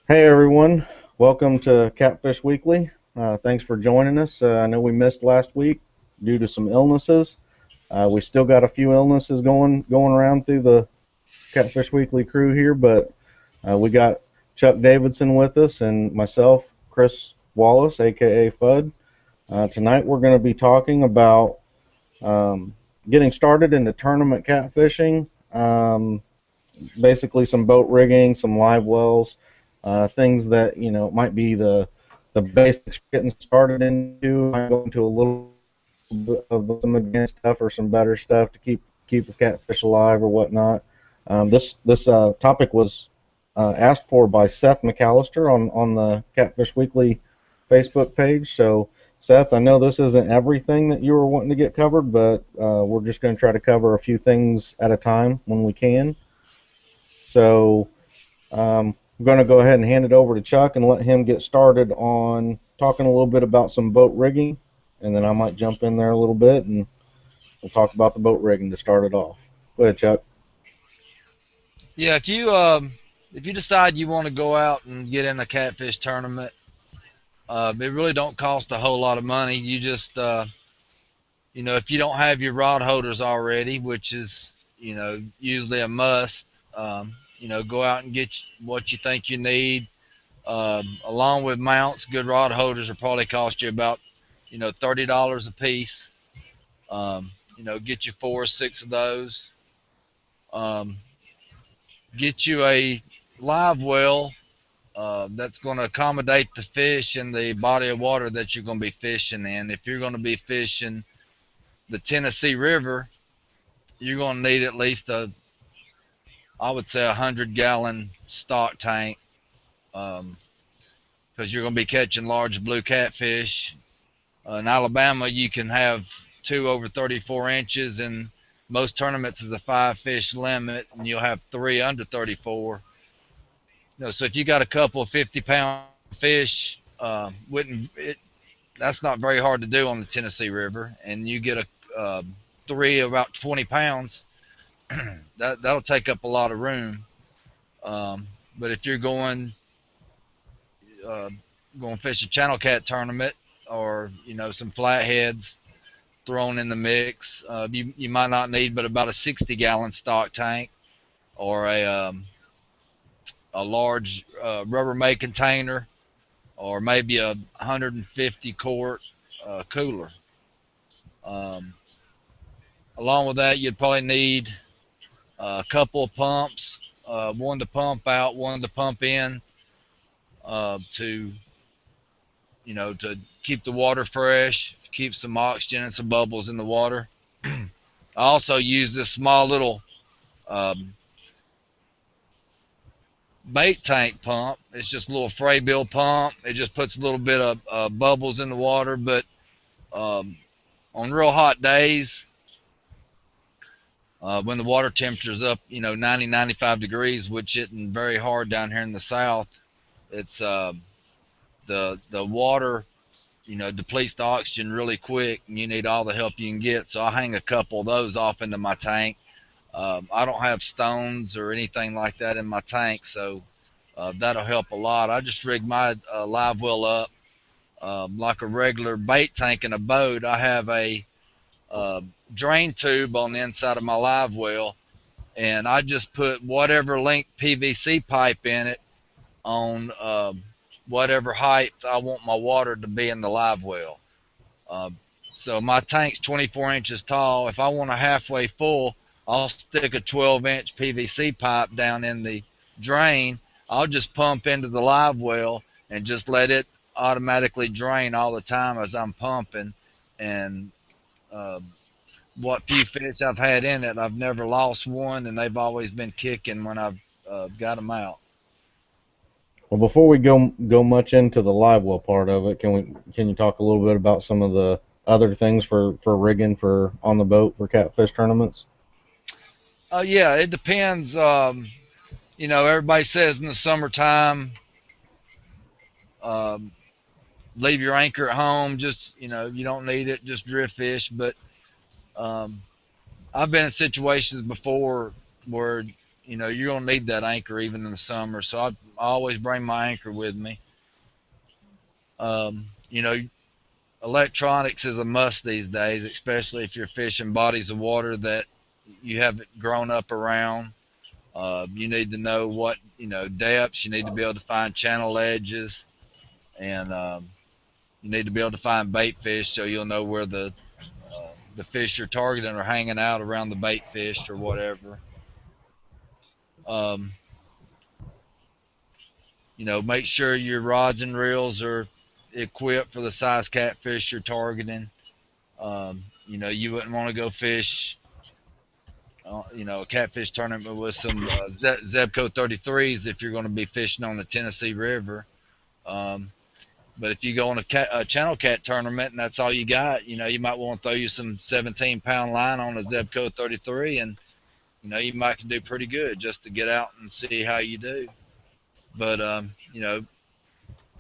Hey everyone, welcome to Catfish Weekly. Thanks for joining us. I know we missed last week due to some illnesses. We still got a few illnesses going around through the Catfish Weekly crew here, but we got Chuck Davidson with us and myself, Chris Wallace, aka Fudd. Tonight we're going to be talking about um, getting started into tournament catfishing. Basically some boat rigging, some live wells, things that might be the basics getting started into. I go into a little bit of some advanced stuff or some better stuff to keep the catfish alive or whatnot. This topic was asked for by Seth McAllister on the Catfish Weekly Facebook page. So Seth, I know this isn't everything that you were wanting to get covered, but we're just going to try to cover a few things at a time when we can. So I'm going to go ahead and hand it over to Chuck and let him get started on talking a little bit about some boat rigging, and then I might jump in there a little bit and we'll talk about the boat rigging to start it off. Go ahead, Chuck. Yeah, if you decide you want to go out and get in a catfish tournament, it really don't cost a whole lot of money. You just if you don't have your rod holders already, which is usually a must, go out and get what you think you need. Along with mounts, good rod holders will probably cost you about $30 a piece. Get you 4 or 6 of those. Um, get you a live well that's going to accommodate the fish in the body of water that you're going to be fishing in. If you're going to be fishing the Tennessee River, you're going to need at least I would say, 100-gallon stock tank, because you're going to be catching large blue catfish. In Alabama, you can have two over 34 inches, and most tournaments is a 5 fish limit, and you'll have three under 34. So if you got a couple of 50-pound fish, wouldn't it? That's not very hard to do on the Tennessee River, and you get three about 20 pounds. That'll take up a lot of room. But if you're uh, going to fish a channel cat tournament, or some flatheads thrown in the mix, you might not need but about a 60-gallon stock tank, or a large Rubbermaid container, or maybe a 150 quart cooler. Um, Along with that, you'd probably need a couple of pumps, one to pump out, one to pump in, to to keep the water fresh, keep some oxygen and some bubbles in the water. I also use this small little um, bait tank pump. It's just a little fray bill pump. It just puts a little bit of bubbles in the water, but um, on real hot days, when the water temperature is up, 90, 95 degrees, which isn't very hard down here in the south, it's the water, depletes the oxygen really quick, and you need all the help you can get. So I hang a couple of those off into my tank. I don't have stones or anything like that in my tank, so that'll help a lot. I just rig my live well up like a regular bait tank in a boat. I have a uh, drain tube on the inside of my live well, and I just put whatever length PVC pipe in it on whatever height I want my water to be in the live well. Uh, so my tank's 24 inches tall. If I want a halfway full, I'll stick a 12-inch PVC pipe down in the drain. I'll just pump into the live well and just let it automatically drain all the time as I'm pumping. And uh, what few fish I've had in it, I've never lost one, and they've always been kicking when I've got them out. Well, before we go much into the live well part of it, can you talk a little bit about some of the other things for rigging for on the boat for catfish tournaments? Yeah, it depends. Everybody says in the summertime, um, leave your anchor at home. Just you don't need it. Just drift fish. But um, I've been in situations before where you're gonna need that anchor even in the summer. So I always bring my anchor with me. You know, electronics is a must these days, especially if you're fishing bodies of water that you haven't grown up around. You need to know what depths. You need to be able to find channel edges, and you need to be able to find bait fish so you'll know where the fish you're targeting are hanging out around the bait fish or whatever. Um, make sure your rods and reels are equipped for the size catfish you're targeting. You wouldn't want to go fish, a catfish tournament with some Zebco 33s if you're going to be fishing on the Tennessee River. Um, but if you go on a channel cat tournament and that's all you got, you might want to throw you some 17-pound line on a Zebco 33, and you might do pretty good just to get out and see how you do. But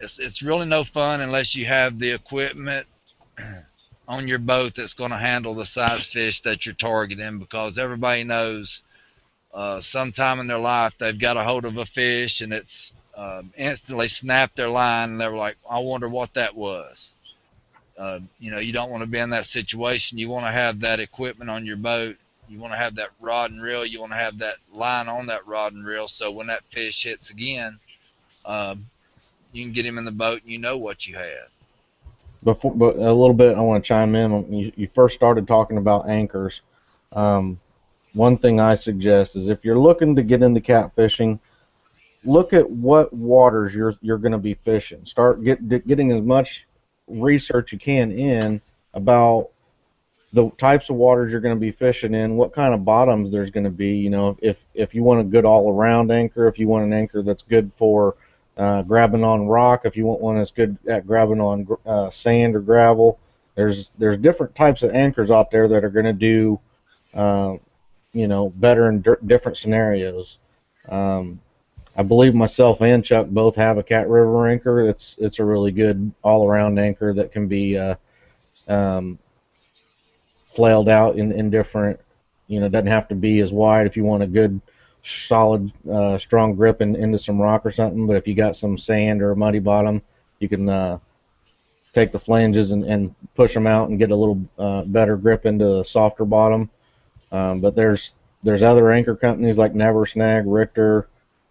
it's really no fun unless you have the equipment on your boat that's going to handle the size fish that you're targeting, because everybody knows sometime in their life they've got a hold of a fish and it's instantly snapped their line and they're like, I wonder what that was. You don't want to be in that situation. You want to have that equipment on your boat. You want to have that rod and reel. You want to have that line on that rod and reel, so when that fish hits again, um, you can get him in the boat and you know what you had. But a little bit, I want to chime in. You first started talking about anchors. Um, One thing I suggest is if you're looking to get into catfishing, look at what waters you're going to be fishing. Start getting as much research you can in about the types of waters you're going to be fishing in, what kind of bottoms there's going to be. If you want a good all-around anchor, if you want an anchor that's good for grabbing on rock, if you want one that's good at grabbing on sand or gravel, there's different types of anchors out there that are going to do uh, better in different scenarios. Um, I believe myself and Chuck both have a Cat River anchor. It's a really good all-around anchor that can be um, flailed out in different. Doesn't have to be as wide if you want a good, solid, strong grip into some rock or something. But if you got some sand or a muddy bottom, you can take the flanges and push them out and get a little better grip into a softer bottom. But there's other anchor companies like Never Snag, Richter.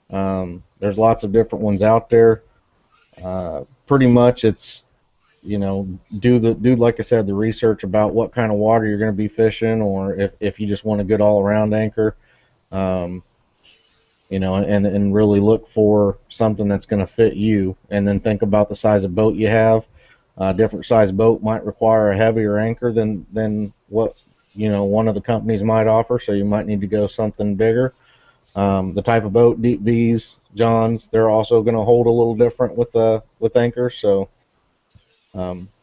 There's lots of different ones out there. Pretty much it's do like I said, the research about what kind of water you're going to be fishing, or if you just want a good all around anchor. Um, and really look for something that's going to fit you, and then think about the size of boat you have. Different size boat might require a heavier anchor than what one of the companies might offer, so you might need to go something bigger. The type of boat, deep V's, Johns, they're also going to hold a little different with anchors. So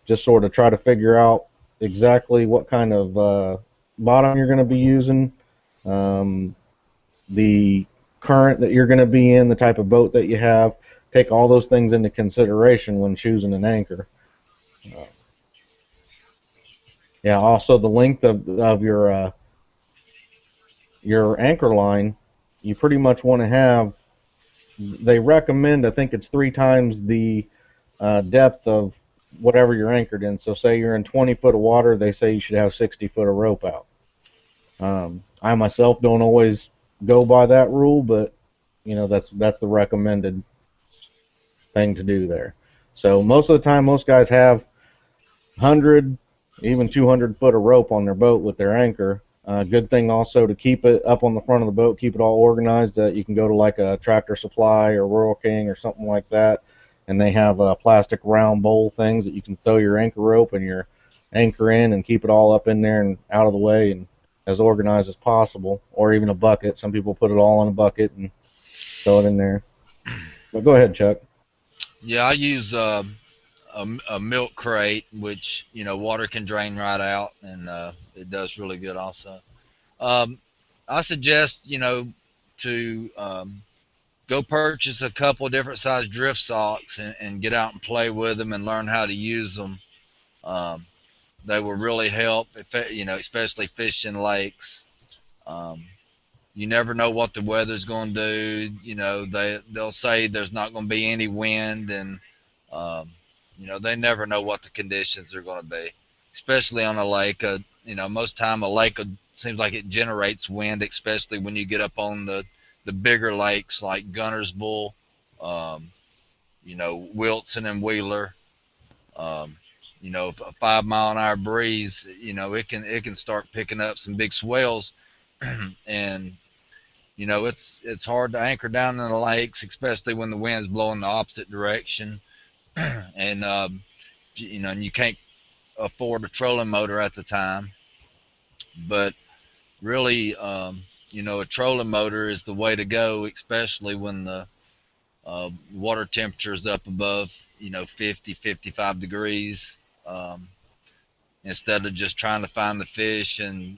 just sort of try to figure out exactly what kind of bottom you're going to be using, um, the current that you're going to be in, the type of boat that you have. Take all those things into consideration when choosing an anchor. Uh, yeah. Also, the length of your anchor line, you pretty much want to have. They recommend, I think it's 3 times the depth of whatever you're anchored in. So, say you're in 20 foot of water, they say you should have 60 foot of rope out. I myself don't always go by that rule, but that's the recommended thing to do there. So most of the time, most guys have 100, even 200 foot of rope on their boat with their anchor. Good thing also to keep it up on the front of the boat, keep it all organized. You can go to like a Tractor Supply or Rural King or something like that, and they have plastic round bowl things that you can throw your anchor rope and your anchor in and keep it all up in there and out of the way and as organized as possible. Or even a bucket. Some people put it all in a bucket and throw it in there. But go ahead, Chuck. Yeah, I use a milk crate, which water can drain right out, and it does really good also. Um, I suggest to go purchase a couple different size drift socks and get out and play with them and learn how to use them. Um, they will really help, if, especially fishing lakes. Um, You never know what the weather's going to do. They'll say there's not going to be any wind, and um, they never know what the conditions are going to be, especially on a lake. Most time a lake seems like it generates wind, especially when you get up on the bigger lakes like Gunnersville, um, Wilson and Wheeler. Um, a 5 mile an hour breeze, it can start picking up some big swells, and it's hard to anchor down in the lakes, especially when the wind's blowing the opposite direction, and and you can't afford a trolling motor at the time. But really, a trolling motor is the way to go, especially when the water temperature is up above 50, 55 degrees. Um, Instead of just trying to find the fish and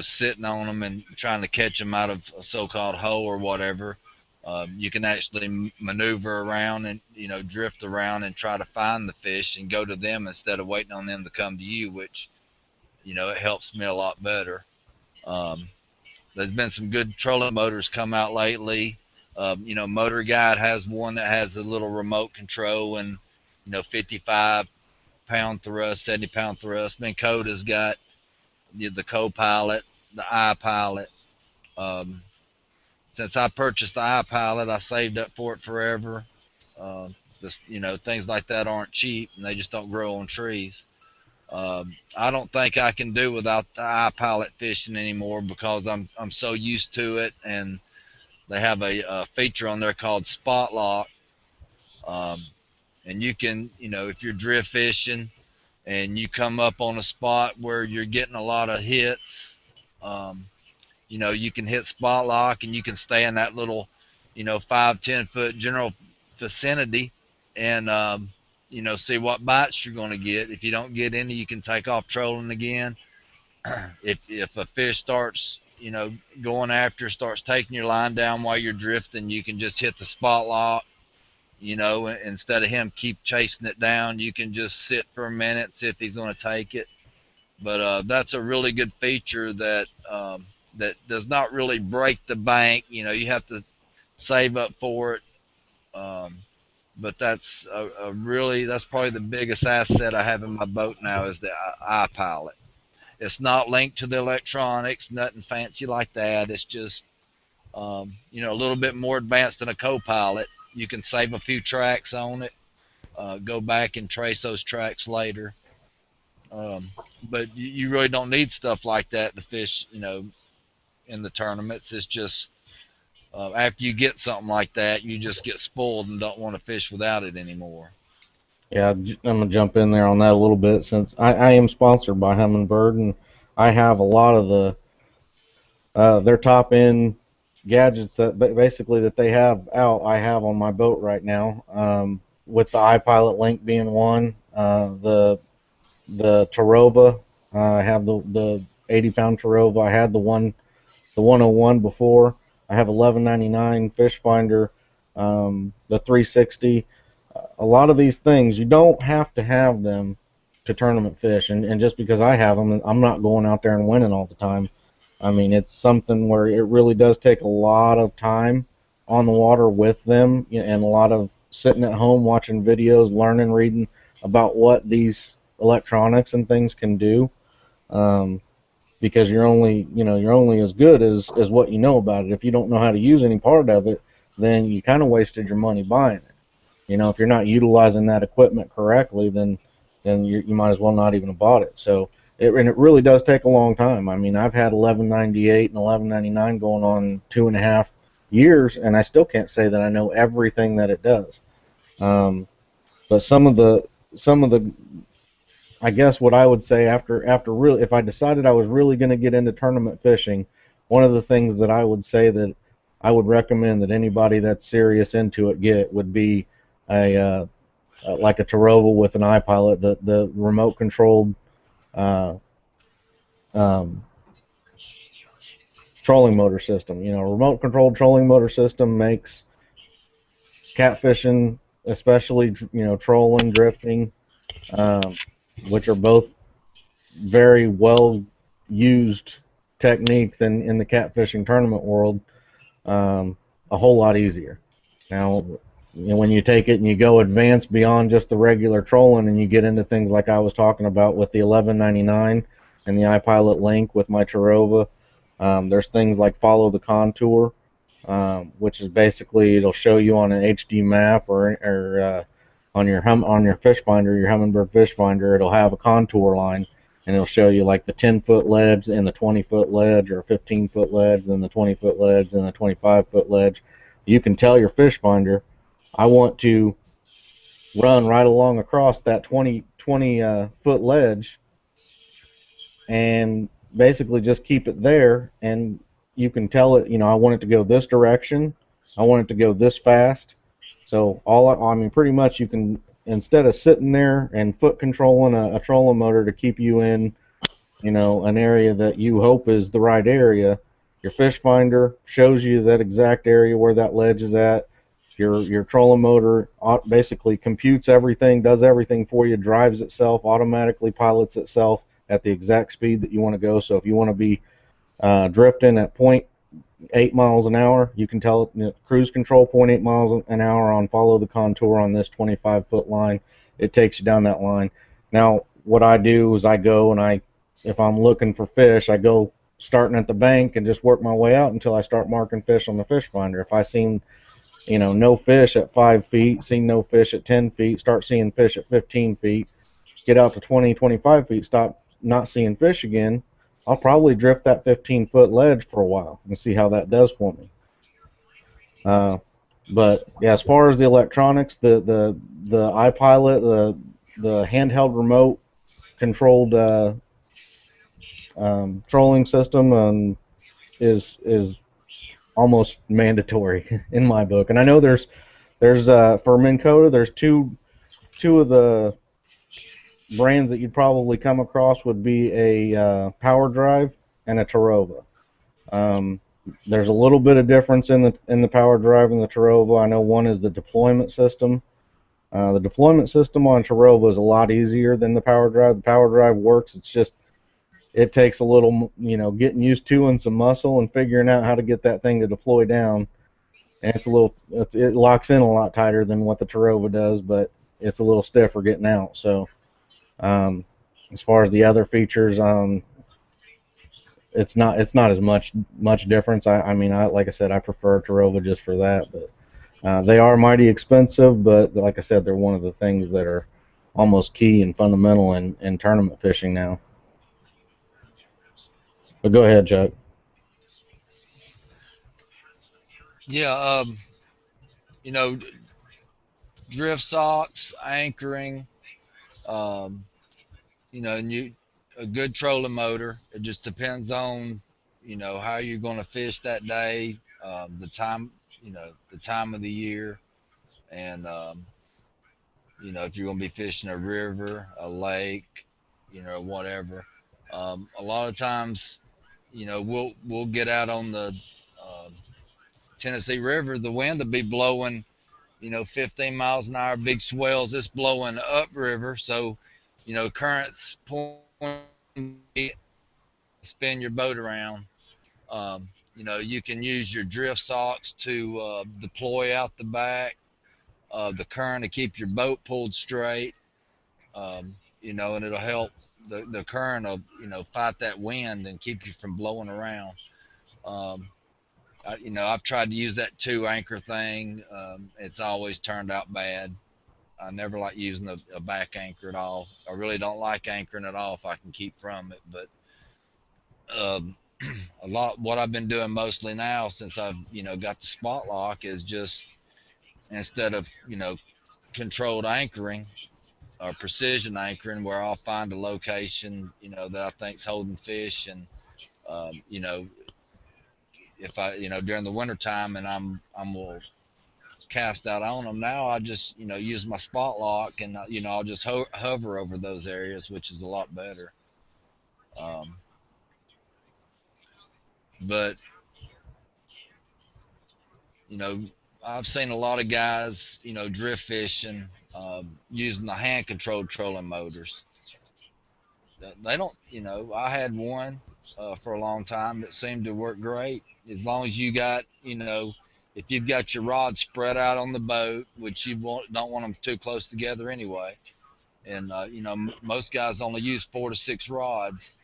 sitting on them and trying to catch them out of a so-called hole or whatever. You can actually maneuver around and drift around and try to find the fish and go to them instead of waiting on them to come to you, which it helps me a lot better. Um, there's been some good trolling motors come out lately. Motor Guide has one that has a little remote control and 55-pound thrust, 70-pound thrust. Minn Kota's got the co-pilot, the iPilot. Um, since I purchased the iPilot, I saved up for it forever. Uh, things like that aren't cheap, and they just don't grow on trees. I don't think I can do without the iPilot fishing anymore because I'm so used to it, and they have a feature on there called Spot Lock, um, and you can if you're drift fishing and you come up on a spot where you're getting a lot of hits. Um, you can hit spot lock and you can stay in that little 5-10 foot general vicinity and see what bites you're going to get. If you don't get any, you can take off trolling again. If a fish starts going after, starts taking your line down while you're drifting, you can just hit the spot lock. Instead of him keep chasing it down, you can just sit for a minute, see if he's going to take it. But that's a really good feature that does not really break the bank. You have to save up for it. Um, but that's probably the biggest asset I have in my boat now is the iPilot. It's not linked to the electronics, nothing fancy like that. It's just a little bit more advanced than a co-pilot. You can save a few tracks on it, go back and trace those tracks later. Um, but you really don't need stuff like that to fish, in the tournaments. It's just after you get something like that, you just get spoiled and don't want to fish without it anymore. Yeah, I'm gonna jump in there on that a little bit since I am sponsored by Humminbird and I have a lot of their top end gadgets that basically that they have out. I have on my boat right now, with the iPilot link being one, the Tarova. I have the 80-pound Tarova. I had the 101 before. I have 1199 fish finder, the 360. A lot of these things you don't have to have them to tournament fish, and just because I have them, I'm not going out there and winning all the time. I mean, it's something where it really does take a lot of time on the water with them, and a lot of sitting at home watching videos, learning, reading about what these electronics and things can do. Um, because you're only as good as what you know about it. If you don't know how to use any part of it, then you kind of wasted your money buying it. If you're not utilizing that equipment correctly, then you might as well not even have bought it. So and it really does take a long time. I mean, I've had 1198 and 1199 going on 2.5 years, and I still can't say that I know everything that it does. Um, but some of the I guess what I would say after really, if I decided I was really going to get into tournament fishing, one of the things that I would say that I would recommend that anybody that's serious into it get would be a like a Tarova with an iPilot, the remote controlled uh, um, trolling motor system. Remote controlled trolling motor system makes catfishing, especially trolling, drifting, um, which are both very well used techniques in the catfishing tournament world a whole lot easier. Now, when you take it and you go advanced beyond just the regular trolling and you get into things like I was talking about with the 1199 and the iPilot link with my Tarova, there's things like follow the contour, which is basically it'll show you on an HD map or on your fish finder, your Humminbird fish finder, it'll have a contour line and it'll show you like the 10-foot ledge and the 20-foot ledge or 15-foot ledge, then the 20-foot ledge, then the 25-foot ledge. You can tell your fish finder, I want to run right along across that 20 foot ledge and basically just keep it there. And you can tell it, I want it to go this direction. I want it to go this fast. So I mean, pretty much you can, instead of sitting there and foot controlling a trolling motor to keep you in, an area that you hope is the right area, your fish finder shows you that exact area where that ledge is at. Your trolling motor basically computes everything, does everything for you, drives itself, automatically pilots itself at the exact speed that you want to go. So if you want to be drifting at 0.8 miles an hour, you can tell it, cruise control 0.8 miles an hour on follow the contour on this 25-foot line. It takes you down that line. Now, what I do is I go and if I'm looking for fish, I go starting at the bank and just work my way out until I start marking fish on the fish finder. If I seen, no fish at 5 feet, see no fish at 10 feet, start seeing fish at 15 feet, get out to 20, 25 feet, stop not seeing fish again, I'll probably drift that 15-foot ledge for a while and see how that does for me. But yeah, as far as the electronics, the iPilot, the handheld remote controlled trolling system is almost mandatory in my book. And I know there's for Minn Kota, there's two of the brands that you'd probably come across would be a Power Drive and a Tarova. Um, there's a little bit of difference in the Power Drive and the Tarova. I know one is the deployment system. The deployment system on Tarova is a lot easier than the Power Drive. The Power Drive works. It takes a little, getting used to and some muscle and figuring out how to get that thing to deploy down. And it locks in a lot tighter than what the Tarova does, but it's a little stiffer getting out. So as far as the other features, it's not as much difference. I mean, like I said, I prefer Tarova just for that, but they are mighty expensive. But like I said, they're one of the things that are almost key and fundamental in tournament fishing now. But go ahead, Chuck. Yeah, you know, drift socks, anchoring, um, and a good trolling motor. It just depends on how you're going to fish that day, the time, the time of the year, and if you're going to be fishing a river, a lake, whatever. A lot of times, we'll get out on the uh, Tennessee River. The wind will be blowing 15 miles an hour, big swells. It's blowing upriver, so currents point, spin your boat around. You can use your drift socks to deploy out the back, the current to keep your boat pulled straight. And it'll help the current of fight that wind and keep you from blowing around. Um, I've tried to use that two anchor thing. It's always turned out bad. I never like using a back anchor at all. I really don't like anchoring at all if I can keep from it. But um, a lot what I've been doing mostly now since I've got the spot lock is just instead of controlled anchoring or precision anchoring where I'll find a location that I think's holding fish and you know if I during the winter time and I'm will cast out on them. Now I just use my spot lock and I'll just hover over those areas, which is a lot better. Um, but you know I've seen a lot of guys drift fishing using the hand controlled trolling motors. They don't. I had one. for a long time. It seemed to work great as long as you got, if you've got your rods spread out on the boat, which don't want them too close together anyway. And most guys only use 4 to 6 rods.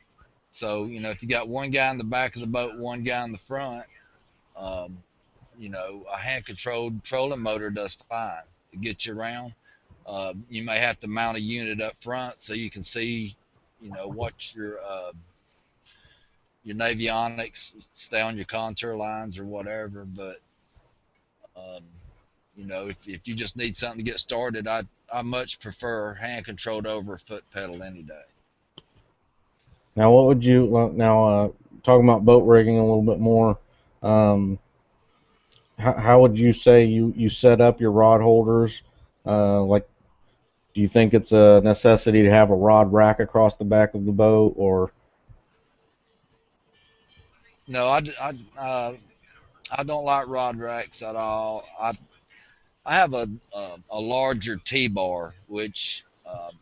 So if you got one guy in the back of the boat, one guy in the front, um, a hand controlled trolling motor does fine to get you around. You may have to mount a unit up front so you can see, what your navionics, stay on your contour lines or whatever. But um, if you just need something to get started, I much prefer hand controlled over a foot pedal any day. Now, what would you now talking about boat rigging a little bit more? Um, how would you say you set up your rod holders? Like, do you think it's a necessity to have a rod rack across the back of the boat, or No, I don't like rod racks at all. I have a larger T-bar, which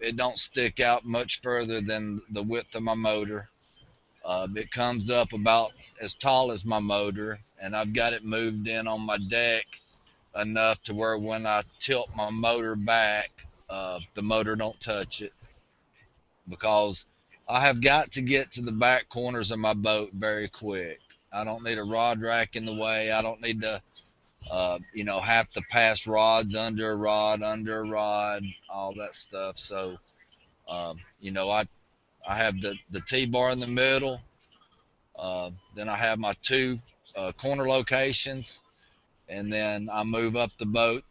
it don't stick out much further than the width of my motor. It comes up about as tall as my motor, and I've got it moved in on my deck enough to where when I tilt my motor back, the motor don't touch it because I have got to get to the back corners of my boat very quick. I don't need a rod rack in the way. I don't need to have to pass rods under a rod, all that stuff. So, I have the T bar in the middle. Then I have my two corner locations, and then I move up the boat,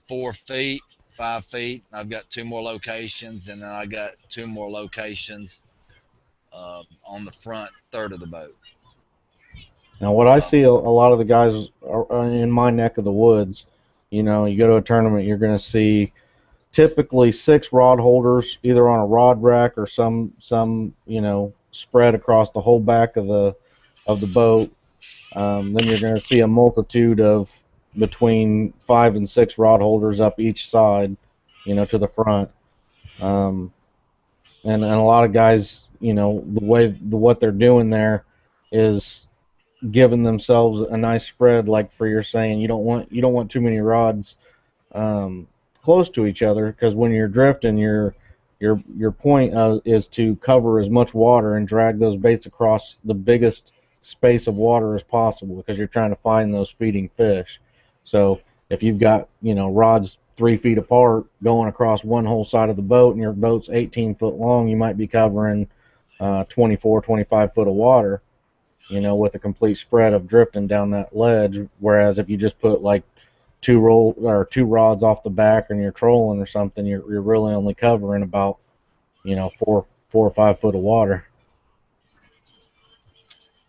4 feet, 5 feet. I've got two more locations, and then I got two more locations on the front third of the boat. now what I Um, see a lot of the guys in my neck of the woods, you go to a tournament, you're going to see typically six rod holders either on a rod rack or some spread across the whole back of the boat. Then you're going to see a multitude of between 5 and 6 rod holders up each side, to the front. Um, and a lot of guys, what they're doing there is giving themselves a nice spread. Like for you're saying, you don't want too many rods um, close to each other, because when you're drifting, your point is to cover as much water and drag those baits across the biggest space of water as possible, because you're trying to find those feeding fish. So if you've got rods 3 feet apart going across one whole side of the boat, and your boat's 18 foot long, you might be covering 24, 25 foot of water, with a complete spread of drifting down that ledge. Whereas if you just put like two rods off the back and you're trolling or something, you're really only covering about 4 or 5 foot of water.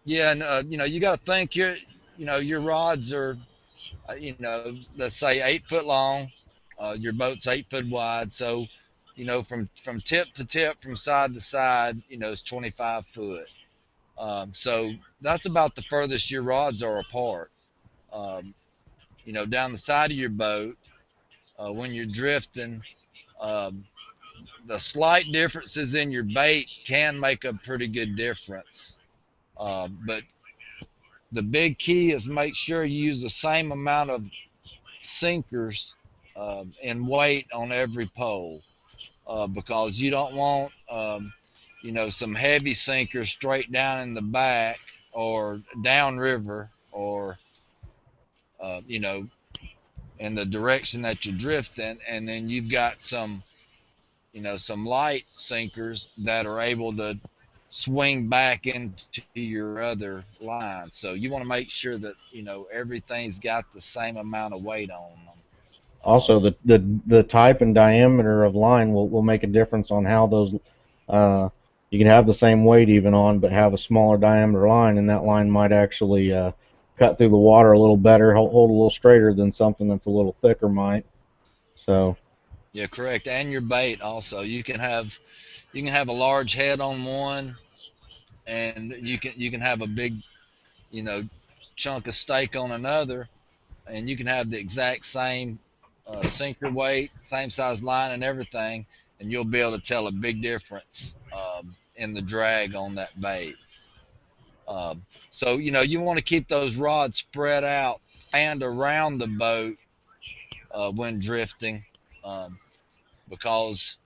yeah, and you got to think your rods are, let's say 8 foot long. Your boat's 8 foot wide, so from tip to tip, from side to side, it's 25 foot. So that's about the furthest your rods are apart. Um, down the side of your boat, when you're drifting, um, the slight differences in your bait can make a pretty good difference. But the big key is make sure you use the same amount of sinkers and weight on every pole, because you don't want some heavy sinkers straight down in the back or downriver, or in the direction that you're drifting, and then you've got some light sinkers that are able to swing back into your other line. So you want to make sure that everything's got the same amount of weight on them. Also, the type and diameter of line will make a difference on how those. You can have the same weight even on, but have a smaller diameter line, and that line might actually cut through the water a little better, hold a little straighter than something that's a little thicker might. So Yeah, correct. And your bait also. You can have a large head on one, and you can have a big you know chunk of steak on another, and you can have the exact same sinker weight, same size line, and everything, and you'll be able to tell a big difference in the drag on that bait. So you want to keep those rods spread out and around the boat when drifting, um, because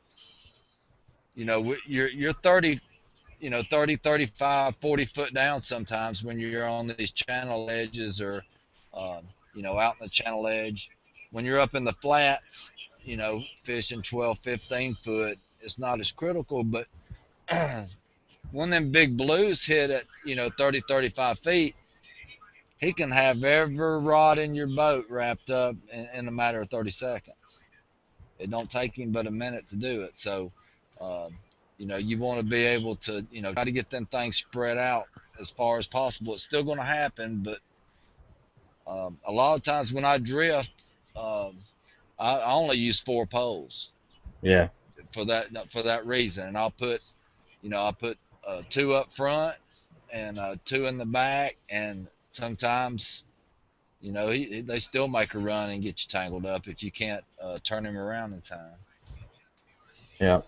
you're 30, 30, 35, 40 foot down sometimes when you're on these channel edges or out in the channel edge. When you're up in the flats, fishing 12, 15 foot, it's not as critical. But when them big blues hit at 30, 35 feet, he can have every rod in your boat wrapped up in a matter of 30 seconds. It don't take him but a minute to do it. So, um, you want to be able to, try to get them things spread out as far as possible. It's still going to happen, but a lot of times when I drift, um, I only use 4 poles Yeah. for that reason, and I'll put two up front and two in the back, and sometimes they still make a run and get you tangled up if you can't turn him around in time. Yeah.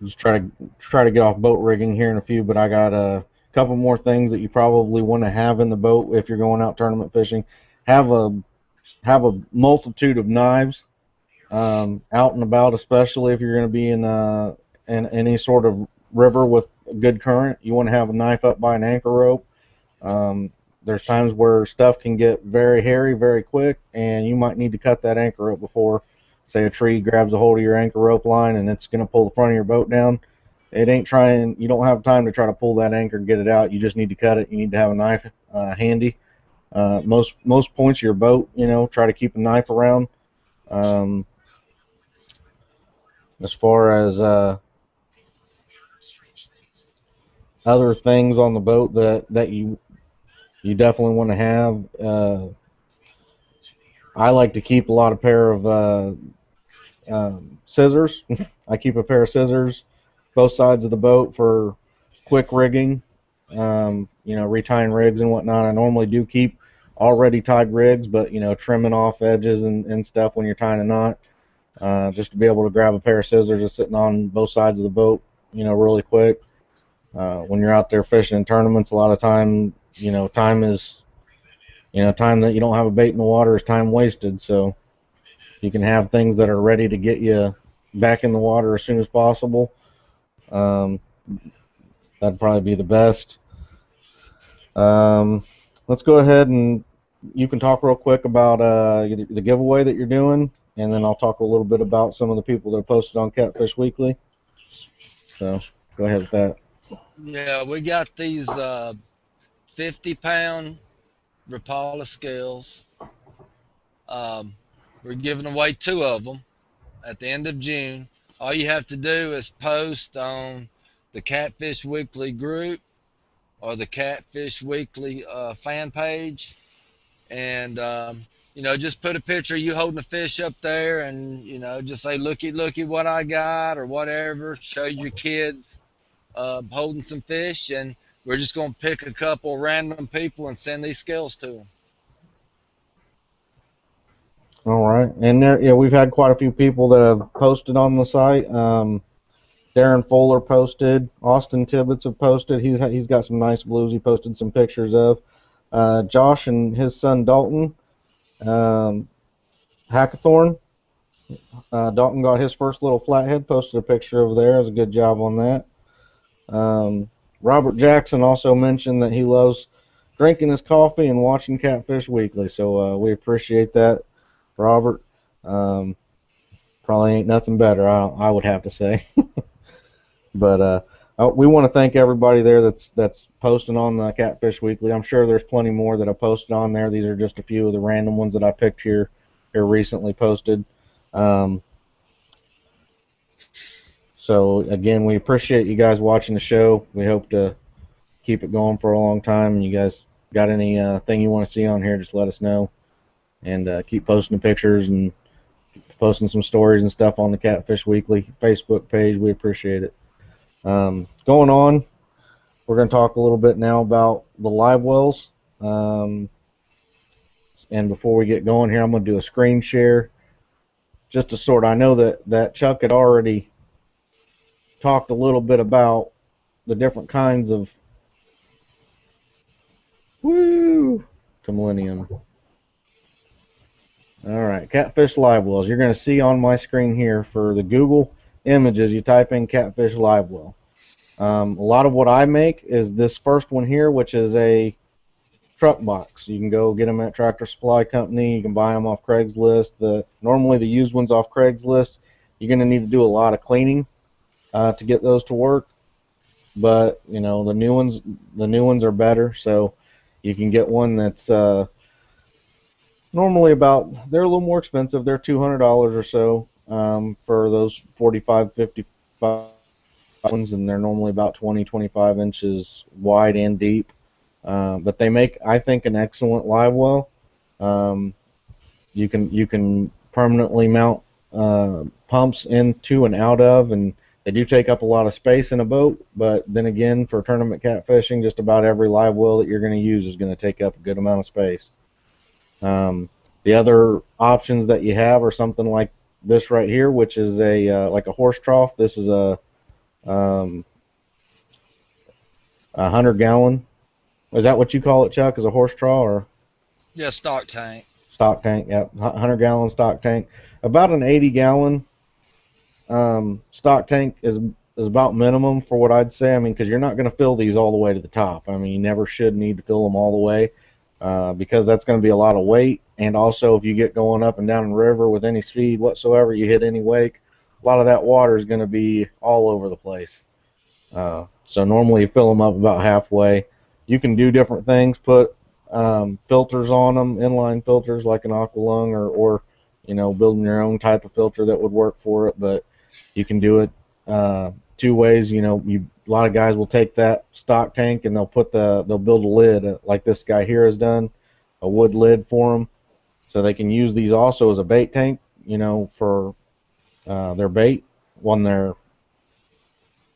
Just try to get off boat rigging here in a few, but I got a couple more things that you probably want to have in the boat if you're going out tournament fishing. Have a have a multitude of knives out and about, especially if you're going to be in any sort of river with a good current. You want to have a knife up by an anchor rope. Um, there's times where stuff can get very hairy very quick, and you might need to cut that anchor rope before, say, a tree grabs a hold of your anchor rope line and it's going to pull the front of your boat down. It ain't trying. You don't have time to try to pull that anchor and get it out. You just need to cut it. You need to have a knife handy. Most points of your boat, try to keep a knife around. Um, as far as other things on the boat that you definitely want to have. I like to keep a lot of pair of scissors. I keep a pair of scissors both sides of the boat for quick rigging. Retying rigs and whatnot. I normally do keep already tied rigs, but trimming off edges and stuff when you're tying a knot. Just to be able to grab a pair of scissors that's sitting on both sides of the boat, really quick. When you're out there fishing in tournaments, a lot of time, time is, time that you don't have a bait in the water is time wasted. So you can have things that are ready to get you back in the water as soon as possible. Um, that'd probably be the best. Um, let's go ahead and you can talk real quick about the giveaway that you're doing, and then I'll talk a little bit about some of the people that are posted on Catfish Weekly. So go ahead with that. Yeah, we got these 50-pound Rapala scales. Um, we're giving away two of them at the end of June. All you have to do is post on the Catfish Weekly group or the Catfish Weekly fan page, and just put a picture of you holding a fish up there, and just say, "Looky, looky, what I got," or whatever. Show your kids holding some fish, and we're just gonna pick a couple random people and send these scales to them. All right, and there, yeah, we've had quite a few people that have posted on the site. Darren Fuller posted. Austin Tibbetts have posted. He's got some nice blues. He posted some pictures of. Josh and his son Dalton. Um, Hackathorn. Dalton got his first little flathead. Posted a picture over there. It was a good job on that. Um, Robert Jackson also mentioned that he loves drinking his coffee and watching Catfish Weekly. So we appreciate that, Robert. Um, probably ain't nothing better, I would have to say. But we want to thank everybody there that's posting on the Catfish Weekly. I'm sure there's plenty more that I posted on there. These are just a few of the random ones that I picked here recently posted. Um, so again, we appreciate you guys watching the show. We hope to keep it going for a long time. And you guys got any thing you want to see on here, just let us know. And keep posting the pictures and posting some stories and stuff on the Catfish Weekly Facebook page. We appreciate it. Going on, we're going to talk a little bit now about the live wells. And before we get going here, I'm going to do a screen share just to I know that Chuck had already talked a little bit about the different kinds of woo to Millennium. All right, catfish live wells. You're going to see on my screen here for the Google images. You type in catfish live well. A lot of what I make is this first one here, which is a truck box. You can go get them at Tractor Supply Company. You can buy them off Craigslist. Normally the used ones off Craigslist, you're going to need to do a lot of cleaning to get those to work. But you know the new ones are better. So you can get one that's normally they're a little more expensive. They're $200 or so for those 45, 55 ones, and they're normally about 20, 25 inches wide and deep. But they make, I think, an excellent live well. Um, you can permanently mount pumps into and out of, and they do take up a lot of space in a boat. But then again, for tournament catfishing, just about every live well that you're going to use is going to take up a good amount of space. The other options that you have are something like this right here, which is a like a horse trough. This is um, a 100-gallon. Is that what you call it, Chuck? Is a horse trough or Yeah, stock tank. stock tank? Yep, 100-gallon stock tank. About an 80-gallon stock tank is about minimum for what I'd say. I mean, because you're not going to fill these all the way to the top. I mean, you never should need to fill them all the way because that's going to be a lot of weight. And also, if you get going up and down the river with any speed whatsoever, you hit any wake, a lot of that water is going to be all over the place. So normally you fill them up about halfway. You can do different things, put filters on them, inline filters like an Aqualung, or you know, building your own type of filter that would work for it. But you can do it two ways. You know, a lot of guys will take that stock tank and they'll build a lid like this guy here has done, a wood lid for them, so they can use these also as a bait tank. You know, for their bait when they're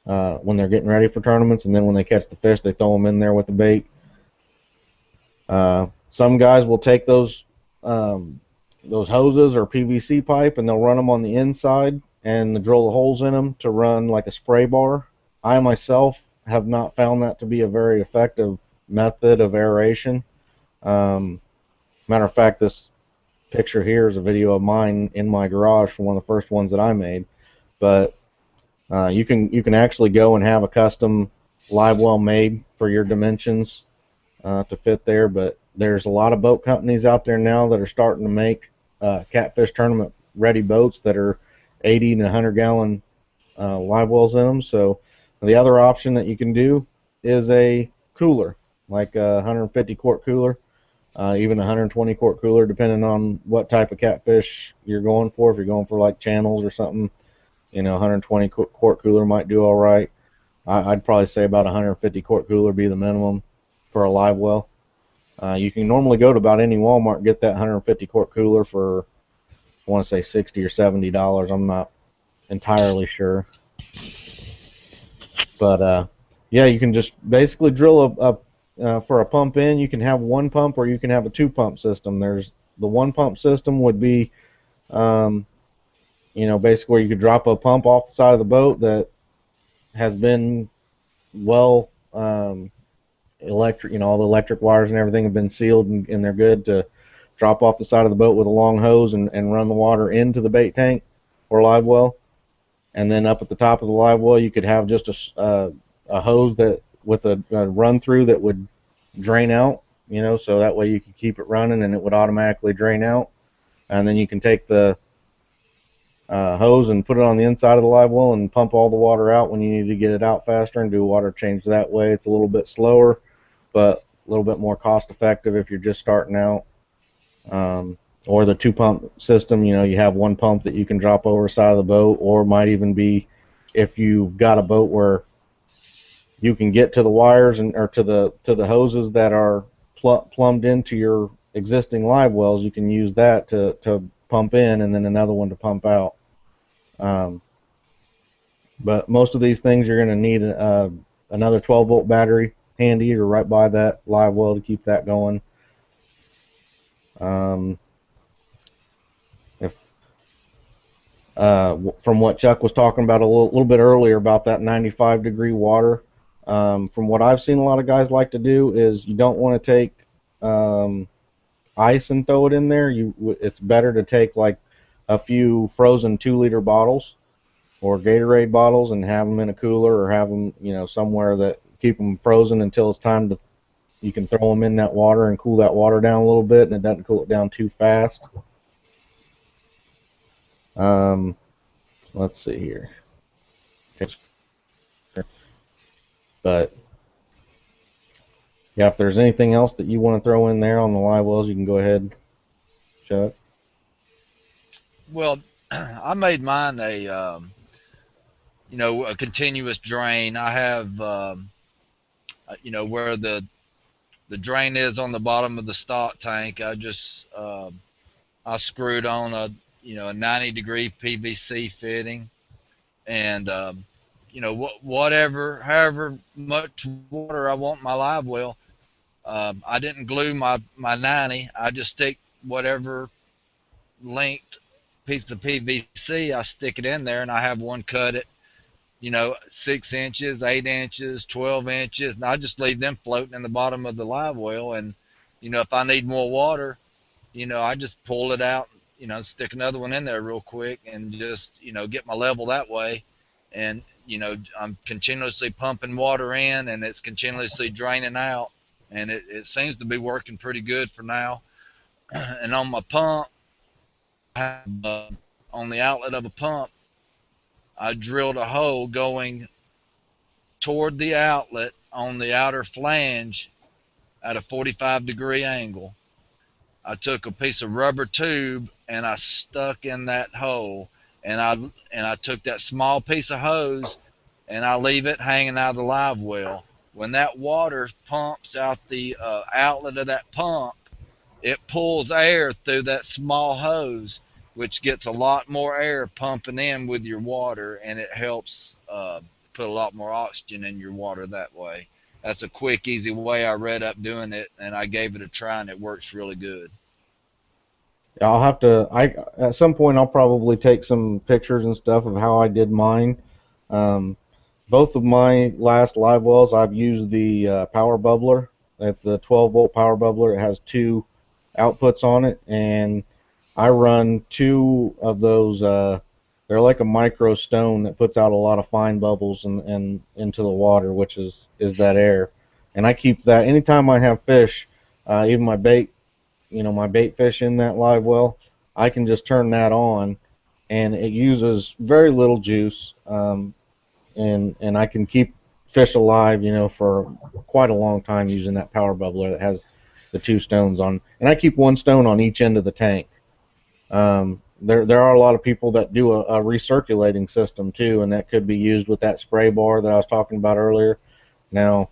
getting ready for tournaments, and then when they catch the fish, they throw them in there with the bait. Some guys will take those hoses or PVC pipe and they'll run them on the inside and drill the holes in them to run like a spray bar. I myself have not found that to be a very effective method of aeration. Matter of fact, this picture here is a video of mine in my garage from one of the first ones that I made. But you can actually go and have a custom live well made for your dimensions to fit there. But there's a lot of boat companies out there now that are starting to make catfish tournament ready boats that are 80 and 100-gallon live wells in them. So the other option that you can do is a cooler, like a 150 quart cooler, even a 120 quart cooler, depending on what type of catfish you're going for. If you're going for like channels or something, you know, 120 quart cooler might do all right. I'd probably say about 150 quart cooler be the minimum for a live well. You can normally go to about any Walmart and get that 150 quart cooler for, I want to say $60 or $70. I'm not entirely sure. But yeah, you can just basically drill for a pump in. You can have one pump or you can have a two pump system. There's the one pump system would be you know, basically where you could drop a pump off the side of the boat that has been well electric, you know, all the electric wires and everything have been sealed and they're good to drop off the side of the boat with a long hose and run the water into the bait tank or live well. And then up at the top of the live well, you could have just a hose that with a run through that would drain out, you know, so that way you could keep it running and it would automatically drain out. And then you can take the hose and put it on the inside of the live well and pump all the water out when you need to get it out faster and do a water change that way. It's a little bit slower, but a little bit more cost effective if you're just starting out. Or the two pump system, you know, you have one pump that you can drop over the side of the boat, or it might even be if you've got a boat where you can get to the wires or to the hoses that are plumbed into your existing live wells, you can use that to pump in and then another one to pump out. But most of these things you're going to need another 12-volt battery handy or right by that live well to keep that going. From what Chuck was talking about a little bit earlier about that 95-degree water, From what I've seen, a lot of guys like to do is you don't want to take ice and throw it in there. It's better to take like a few frozen 2 liter bottles or Gatorade bottles and have them in a cooler or have them, somewhere that keep them frozen until it's time to. You can throw them in that water and cool that water down a little bit, and it doesn't cool it down too fast. Um, let's see here, but yeah, if there's anything else that you want to throw in there on the live wells, you can go ahead, Chuck. Well, I made mine a continuous drain. I have, where the drain is on the bottom of the stock tank. I screwed on a 90-degree PVC fitting, and however much water I want in my live well. I didn't glue my 90. I just stick whatever length piece of PVC. I stick it in there, and I have one cut at 6 inches, 8 inches, 12 inches, and I just leave them floating in the bottom of the live well. And if I need more water, I just pull it out, stick another one in there real quick, and just get my level that way. And I'm continuously pumping water in, and it's continuously draining out, and it seems to be working pretty good for now. And on my pump, on the outlet of a pump, I drilled a hole going toward the outlet on the outer flange at a 45-degree angle. I took a piece of rubber tube and I stuck in that hole, and I took that small piece of hose and I leave it hanging out of the live well. When that water pumps out the outlet of that pump, it pulls air through that small hose, which gets a lot more air pumping in with your water, and it helps put a lot more oxygen in your water that way. That's a quick, easy way I read up doing it, and I gave it a try, and it works really good. I'll have to. At some point I'll probably take some pictures and stuff of how I did mine. Um, both of my last live wells, I've used the power bubbler. That's the 12-volt power bubbler. It has two outputs on it, and I run two of those. They're like a micro stone that puts out a lot of fine bubbles and into the water, which is that air. And I keep that anytime I have fish, even my bait fish in that live well, I can just turn that on, and it uses very little juice, and I can keep fish alive, for quite a long time using that power bubbler that has the two stones on, and I keep one stone on each end of the tank. There are a lot of people that do a recirculating system too, and that could be used with that spray bar that I was talking about earlier. Now,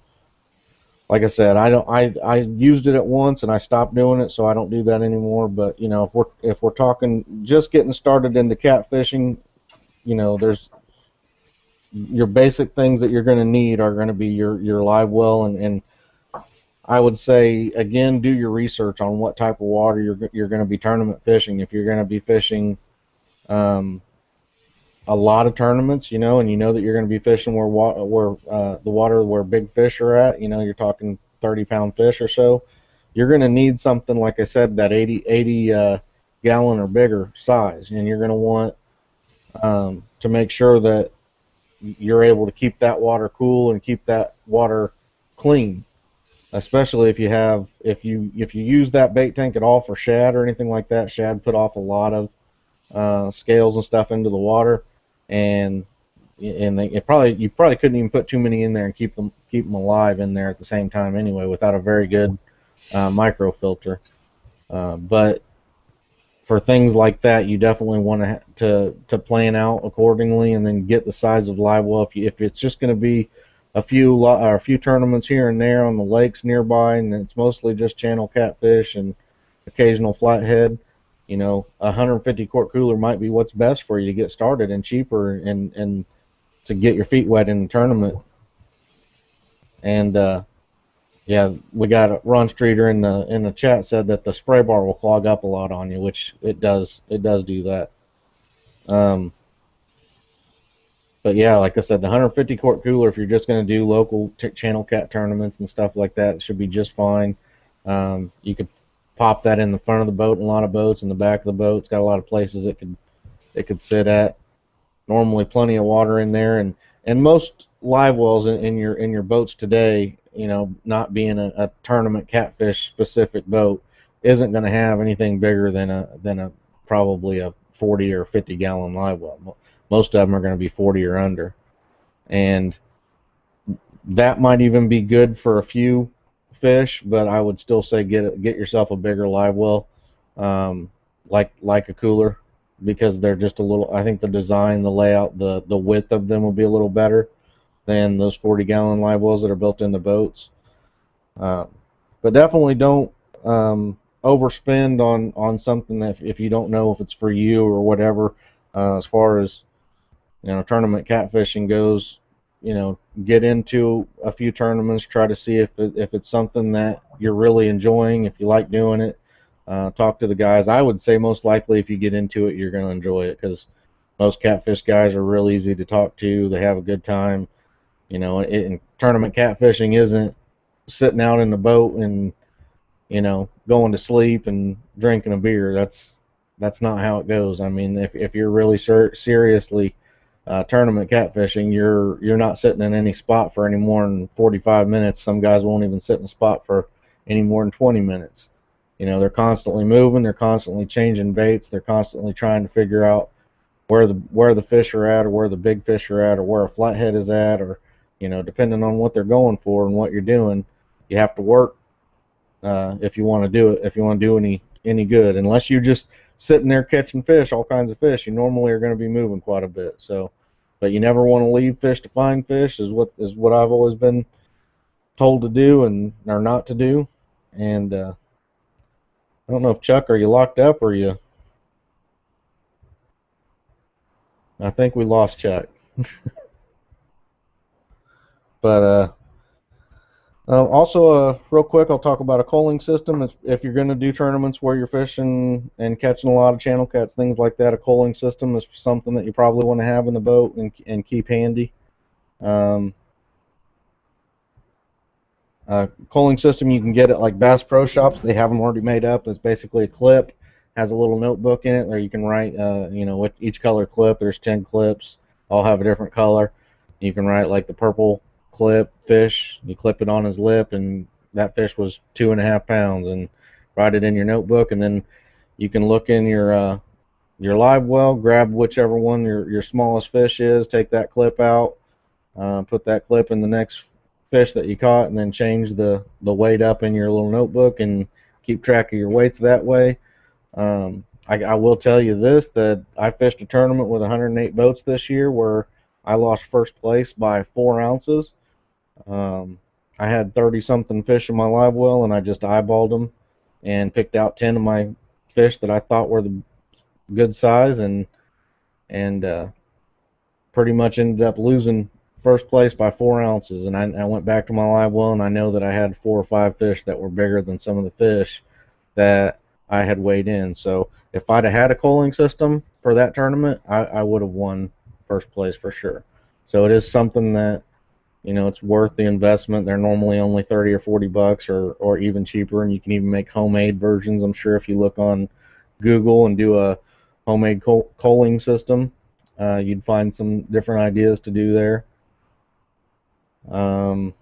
like I said, I used it at once and I stopped doing it, so I don't do that anymore. But if we're talking just getting started into catfishing, there's your basic things that you're going to need are going to be your live well, and I would say again, do your research on what type of water you're going to be tournament fishing. If you're going to be fishing um, a lot of tournaments, and that you're going to be fishing the water where big fish are at, you're talking 30-pound fish or so, you're going to need something like I said, that 80 gallon or bigger size, and you're going to want to make sure that you're able to keep that water cool and keep that water clean, especially if you use that bait tank at all for shad or anything like that. Shad put off a lot of scales and stuff into the water, and you probably couldn't even put too many in there and keep them alive in there at the same time anyway without a very good microfilter. But for things like that, you definitely want to plan out accordingly, and then get the size of live well. If it's just going to be a few tournaments here and there on the lakes nearby, and it's mostly just channel catfish and occasional flathead, a 150 quart cooler might be what's best for you to get started and cheaper and to get your feet wet in the tournament. And yeah, we got Ron Streeter in the chat said that the spray bar will clog up a lot on you, which it does. It does do that. Um, But yeah, like I said, the 150 quart cooler, if you're just going to do local channel cat tournaments and stuff like that, it should be just fine. You could pop that in the front of the boat in a lot of boats, in the back of the boat. It's got a lot of places it could sit at. Normally, plenty of water in there, and most live wells in your boats today, not being a tournament catfish specific boat, isn't going to have anything bigger than a probably a 40 or 50 gallon live well. Most of them are going to be 40 or under, and that might even be good for a few fish. But I would still say get yourself a bigger live well, like a cooler, because they're just a little. I think the design, the layout, the width of them will be a little better than those 40-gallon live wells that are built into boats. Uh, but definitely don't overspend on something that if you don't know if it's for you or whatever. As far as tournament catfishing goes, get into a few tournaments, try to see if it's something that you're really enjoying, if you like doing it. Talk to the guys. I would say most likely if you get into it, you're going to enjoy it, because most catfish guys are real easy to talk to. They have a good time. And tournament catfishing isn't sitting out in the boat and going to sleep and drinking a beer. That's not how it goes. I mean, if you're really seriously tournament catfishing, you're not sitting in any spot for any more than 45 minutes. Some guys won't even sit in a spot for any more than 20 minutes. They're constantly moving, they're constantly changing baits, they're constantly trying to figure out where the fish are at, or where the big fish are at, or where a flathead is at, or depending on what they're going for and what you're doing, you have to work if you want to do it. If you want to do any good, unless you're just sitting there catching fish, all kinds of fish, you normally are going to be moving quite a bit. So, but you never want to leave fish to find fish, is what I've always been told to do and or not to do. And I don't know if Chuck, are you locked up, or you? I think we lost Chuck. But also, real quick, I'll talk about a culling system. If you're going to do tournaments where you're fishing and catching a lot of channel cats, things like that, a culling system is something that you probably want to have in the boat and keep handy. Um, Culling system you can get at like Bass Pro Shops. They have them already made up. It's basically a clip, has a little notebook in it where you can write, with each color clip. There's 10 clips, all have a different color. You can write like the purple clip fish. You clip it on his lip, and that fish was 2.5 pounds, and write it in your notebook. And then you can look in your live well, grab whichever one your smallest fish is, take that clip out, put that clip in the next fish that you caught, and then change the weight up in your little notebook and keep track of your weights that way. I will tell you this, that I fished a tournament with 108 boats this year where I lost first place by 4 ounces. I had 30 something fish in my live well, and I just eyeballed them and picked out 10 of my fish that I thought were the good size, and pretty much ended up losing first place by 4 ounces. And I went back to my live well, and I know that I had 4 or 5 fish that were bigger than some of the fish that I had weighed in. So if I'd have had a culling system for that tournament, I would have won first place for sure. So it is something that it's worth the investment. They're normally only 30 or 40 bucks, or even cheaper, and you can even make homemade versions. I'm sure if you look on Google and do a homemade culling system, you'd find some different ideas to do there. Um,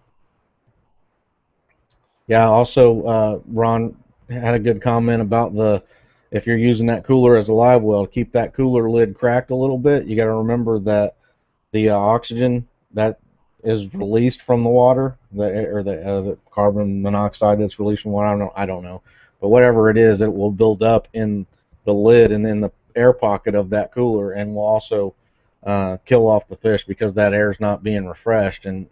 yeah, also, Ron had a good comment about if you're using that cooler as a live well, keep that cooler lid cracked a little bit. You got to remember that the oxygen that is released from the water, the carbon monoxide that's released from water, I don't know, but whatever it is, it will build up in the lid and in the air pocket of that cooler, and will also kill off the fish because that air is not being refreshed, and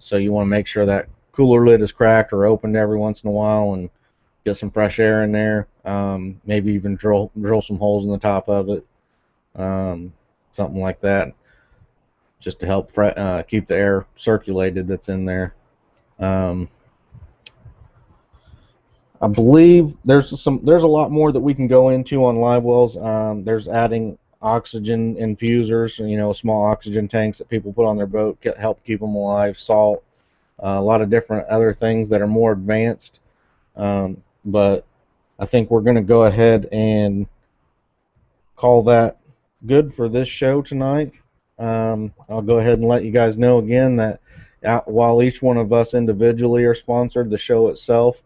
so you want to make sure that cooler lid is cracked or opened every once in a while, and get some fresh air in there. Maybe even drill some holes in the top of it, something like that, just to help keep the air circulated that's in there. Um, I believe there's a lot more that we can go into on live wells. There's adding oxygen infusers, small oxygen tanks that people put on their boat, help keep them alive, salt, a lot of different other things that are more advanced. But I think we're going to go ahead and call that good for this show tonight. I'll go ahead and let you guys know again that while each one of us individually are sponsored, the show itself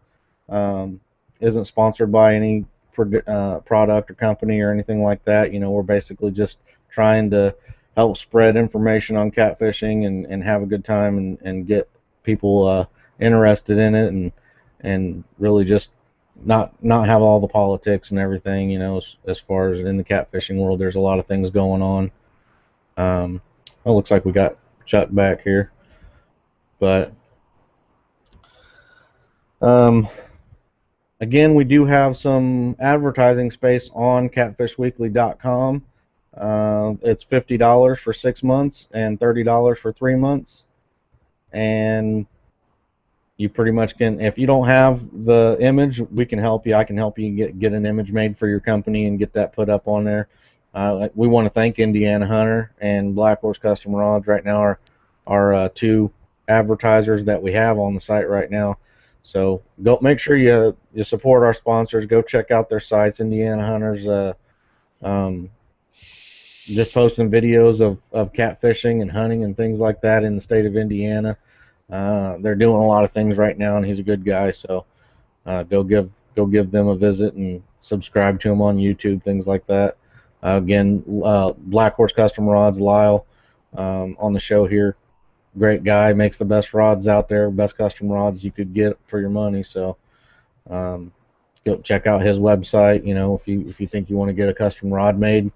um, isn't sponsored by any product or company or anything like that. We're basically just trying to help spread information on catfishing and have a good time and get people interested in it and really just not have all the politics and everything. As far as in the catfishing world, there's a lot of things going on. It looks like we got Chuck back here, but um, again, we do have some advertising space on catfishweekly.com. It's $50 for 6 months and $30 for 3 months, and you pretty much can, if you don't have the image, we can help you. I can help you get an image made for your company and get that put up on there. We want to thank Indiana Hunter and Black Horse Custom Rods right now are two advertisers that we have on the site right now. So go make sure you support our sponsors. Go check out their sites. Indiana Hunters um, just posting videos of catfishing and hunting and things like that in the state of Indiana. They're doing a lot of things right now, and he's a good guy. So go give them a visit and subscribe to him on YouTube, things like that. Again, Black Horse Custom Rods, Lyle, on the show here. Great guy, makes the best rods out there, best custom rods you could get for your money. So go check out his website. If you think you want to get a custom rod made,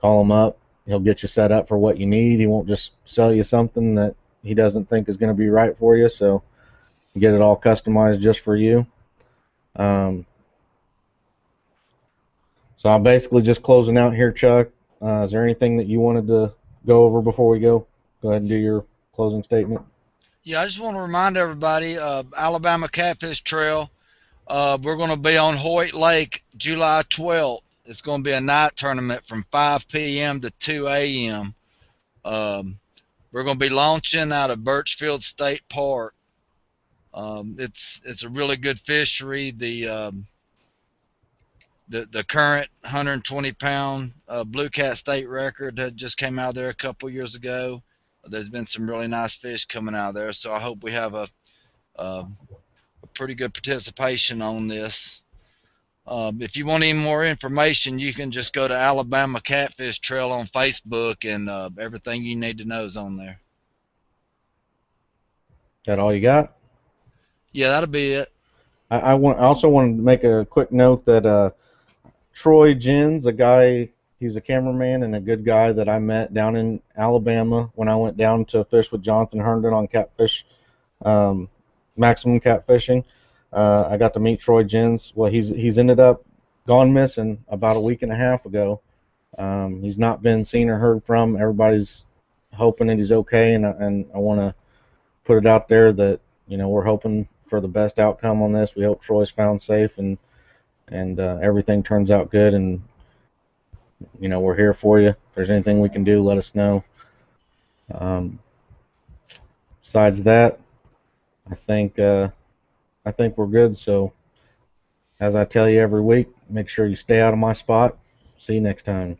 call him up. He'll get you set up for what you need. He won't just sell you something that he doesn't think is going to be right for you. So get it all customized just for you. So I'm basically just closing out here, Chuck. Is there anything that you wanted to go over before we go? Go ahead and do your closing statement. Yeah, I just want to remind everybody, Alabama Catfish Trail. We're going to be on Hoyt Lake July 12th. It's going to be a night tournament from 5 p.m. to 2 a.m. We're going to be launching out of Birchfield State Park. It's a really good fishery. The current 120-pound blue cat state record that just came out there a couple years ago. There's been some really nice fish coming out there, so I hope we have a pretty good participation on this. If you want any more information, you can just go to Alabama Catfish Trail on Facebook, and everything you need to know is on there. That all you got? Yeah, that'll be it. I also wanted to make a quick note that Troy Jins, a guy, he's a cameraman and a good guy that I met down in Alabama when I went down to fish with Jonathan Herndon on catfish, maximum catfishing. I got to meet Troy Jins. Well, he's ended up gone missing about a week and a half ago. He's not been seen or heard from. Everybody's hoping that he's okay, and I want to put it out there that we're hoping for the best outcome on this. We hope Troy's found safe and everything turns out good, and we're here for you. If there's anything we can do, let us know. Besides that, I think we're good. So as I tell you every week, make sure you stay out of my spot. See you next time.